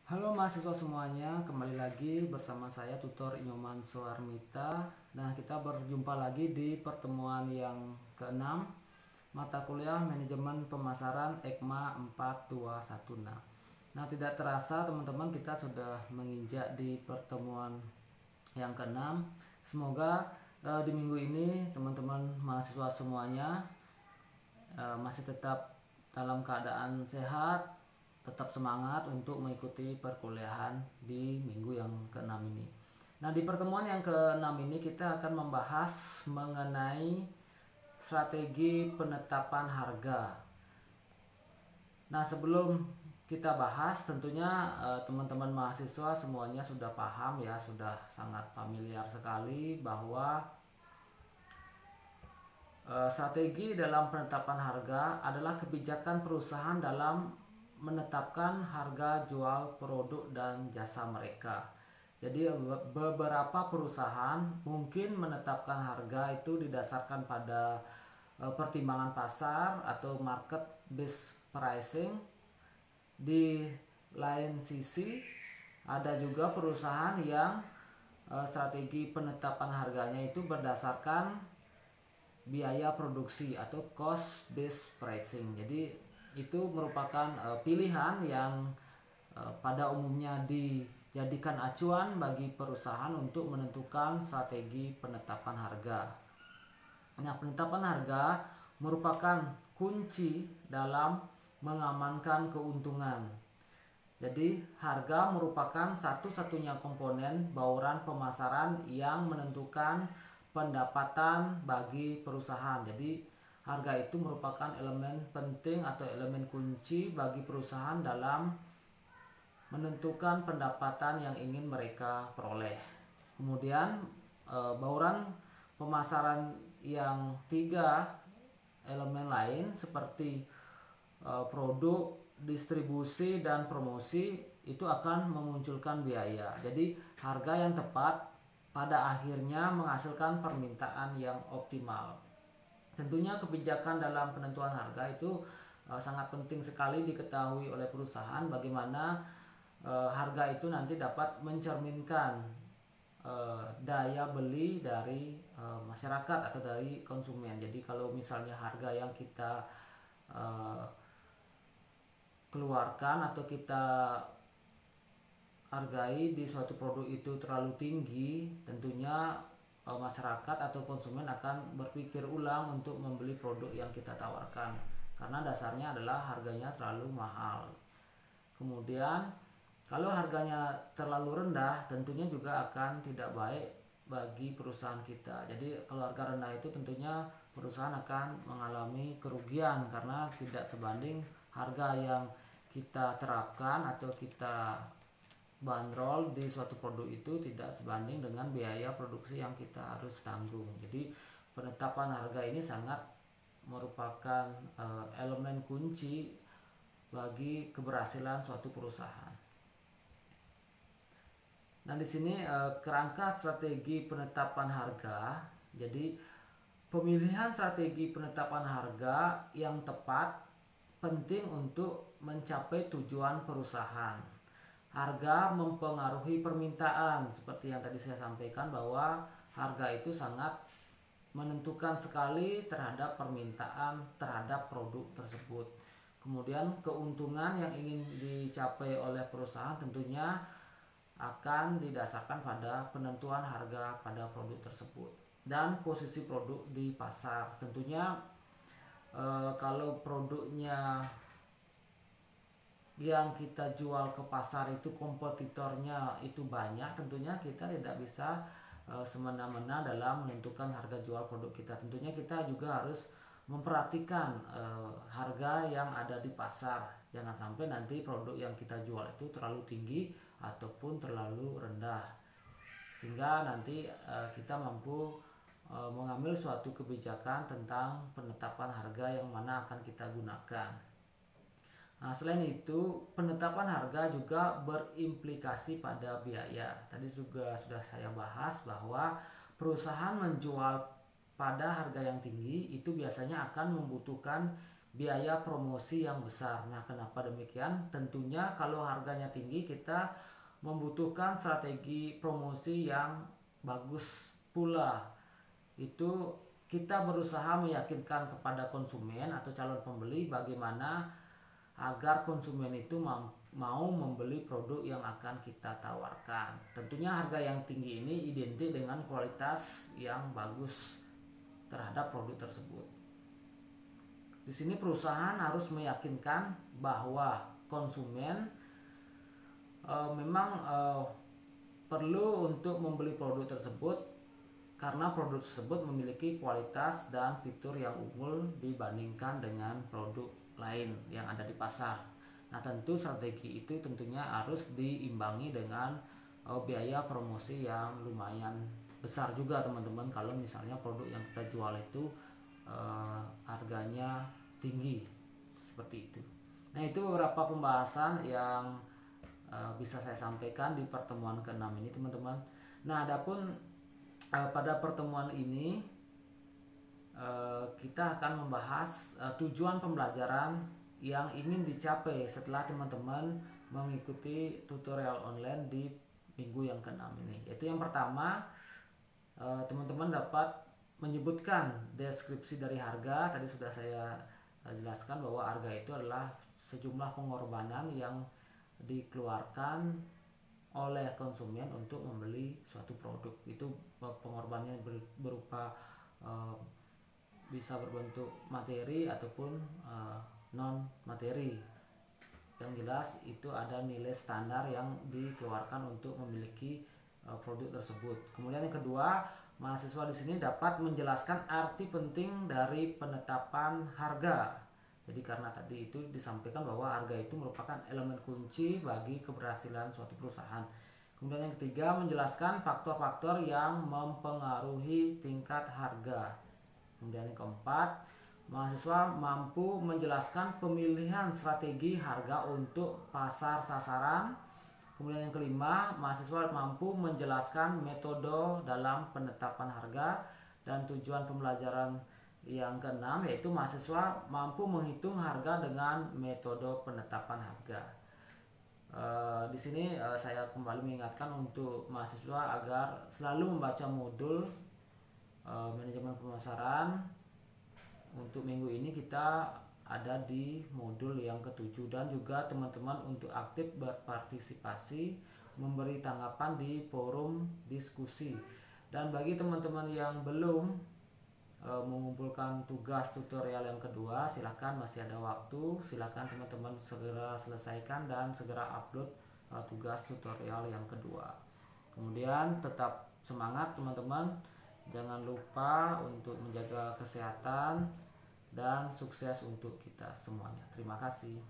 Halo mahasiswa semuanya, kembali lagi bersama saya Tutor Inyoman Soarmita. Nah, kita berjumpa lagi di pertemuan yang ke-6 mata kuliah Manajemen Pemasaran EKMA 421. Nah, tidak terasa teman-teman kita sudah menginjak di pertemuan yang ke-6. Semoga di minggu ini teman-teman mahasiswa semuanya masih tetap dalam keadaan sehat, tetap semangat untuk mengikuti perkuliahan di minggu yang ke-6 ini. Nah, di pertemuan yang ke-6 ini kita akan membahas mengenai strategi penetapan harga. Nah, sebelum kita bahas, tentunya teman-teman mahasiswa semuanya sudah paham ya, sudah sangat familiar sekali bahwa strategi dalam penetapan harga adalah kebijakan perusahaan dalam menetapkan harga jual produk dan jasa mereka. Jadi beberapa perusahaan mungkin menetapkan harga itu didasarkan pada pertimbangan pasar atau market based pricing. Di lain sisi ada juga perusahaan yang strategi penetapan harganya itu berdasarkan biaya produksi atau cost based pricing. Jadi itu merupakan pilihan yang pada umumnya dijadikan acuan bagi perusahaan untuk menentukan strategi penetapan harga. Nah, penetapan harga merupakan kunci dalam mengamankan keuntungan. Jadi, harga merupakan satu-satunya komponen bauran pemasaran yang menentukan pendapatan bagi perusahaan. Jadi, harga itu merupakan elemen penting atau elemen kunci bagi perusahaan dalam menentukan pendapatan yang ingin mereka peroleh. Kemudian, bauran pemasaran yang tiga elemen lain seperti produk, distribusi, dan promosi itu akan memunculkan biaya. Jadi harga yang tepat pada akhirnya menghasilkan permintaan yang optimal. Tentunya kebijakan dalam penentuan harga itu sangat penting sekali diketahui oleh perusahaan, bagaimana harga itu nanti dapat mencerminkan daya beli dari masyarakat atau dari konsumen. Jadi kalau misalnya harga yang kita keluarkan atau kita hargai di suatu produk itu terlalu tinggi, tentunya masyarakat atau konsumen akan berpikir ulang untuk membeli produk yang kita tawarkan karena dasarnya adalah harganya terlalu mahal. Kemudian kalau harganya terlalu rendah, tentunya juga akan tidak baik bagi perusahaan kita. Jadi kalau harga rendah itu tentunya perusahaan akan mengalami kerugian karena tidak sebanding harga yang kita terapkan atau kita bandrol di suatu produk itu tidak sebanding dengan biaya produksi yang kita harus tanggung. Jadi penetapan harga ini sangat merupakan elemen kunci bagi keberhasilan suatu perusahaan. Nah, di sini kerangka strategi penetapan harga. Jadi pemilihan strategi penetapan harga yang tepat penting untuk mencapai tujuan perusahaan. Harga mempengaruhi permintaan, seperti yang tadi saya sampaikan bahwa harga itu sangat menentukan sekali terhadap permintaan terhadap produk tersebut. Kemudian keuntungan yang ingin dicapai oleh perusahaan tentunya akan didasarkan pada penentuan harga pada produk tersebut dan posisi produk di pasar. Tentunya kalau produknya yang kita jual ke pasar itu kompetitornya itu banyak, tentunya kita tidak bisa semena-mena dalam menentukan harga jual produk kita. Tentunya kita juga harus memperhatikan harga yang ada di pasar. Jangan sampai nanti produk yang kita jual itu terlalu tinggi ataupun terlalu rendah, sehingga nanti kita mampu mengambil suatu kebijakan tentang penetapan harga yang mana akan kita gunakan. Nah, selain itu, penetapan harga juga berimplikasi pada biaya. Tadi juga sudah saya bahas bahwa perusahaan menjual pada harga yang tinggi itu biasanya akan membutuhkan biaya promosi yang besar. Nah, kenapa demikian? Tentunya kalau harganya tinggi, kita membutuhkan strategi promosi yang bagus pula. Itu kita berusaha meyakinkan kepada konsumen atau calon pembeli bagaimana agar konsumen itu mau membeli produk yang akan kita tawarkan. Tentunya harga yang tinggi ini identik dengan kualitas yang bagus terhadap produk tersebut. Di sini perusahaan harus meyakinkan bahwa konsumen memang perlu untuk membeli produk tersebut karena produk tersebut memiliki kualitas dan fitur yang unggul dibandingkan dengan produk lain yang ada di pasar. Nah, tentu strategi itu tentunya harus diimbangi dengan biaya promosi yang lumayan besar juga teman-teman, kalau misalnya produk yang kita jual itu harganya tinggi seperti itu. Nah, itu beberapa pembahasan yang bisa saya sampaikan di pertemuan ke-6 ini teman-teman. Nah, adapun pada pertemuan ini kita akan membahas tujuan pembelajaran yang ingin dicapai setelah teman-teman mengikuti tutorial online di minggu yang ke-6 ini. Yaitu yang pertama, teman-teman dapat menyebutkan deskripsi dari harga. Tadi sudah saya jelaskan bahwa harga itu adalah sejumlah pengorbanan yang dikeluarkan oleh konsumen untuk membeli suatu produk. Itu pengorbanannya berupa bisa berbentuk materi ataupun non materi. Yang jelas itu ada nilai standar yang dikeluarkan untuk memiliki produk tersebut. Kemudian yang kedua, mahasiswa di sini dapat menjelaskan arti penting dari penetapan harga. Jadi karena tadi itu disampaikan bahwa harga itu merupakan elemen kunci bagi keberhasilan suatu perusahaan. Kemudian yang ketiga, menjelaskan faktor-faktor yang mempengaruhi tingkat harga. Kemudian yang keempat, mahasiswa mampu menjelaskan pemilihan strategi harga untuk pasar sasaran. Kemudian yang kelima, mahasiswa mampu menjelaskan metode dalam penetapan harga. Dan tujuan pembelajaran yang keenam yaitu mahasiswa mampu menghitung harga dengan metode penetapan harga. Di sini saya kembali mengingatkan untuk mahasiswa agar selalu membaca modul manajemen pemasaran. Untuk minggu ini kita ada di modul yang ke-7, dan juga teman-teman untuk aktif berpartisipasi memberi tanggapan di forum diskusi. Dan bagi teman-teman yang belum mengumpulkan tugas tutorial yang kedua, silahkan, masih ada waktu, silahkan teman-teman segera selesaikan dan segera upload tugas tutorial yang kedua. Kemudian tetap semangat teman-teman, jangan lupa untuk menjaga kesehatan dan sukses untuk kita semuanya. Terima kasih.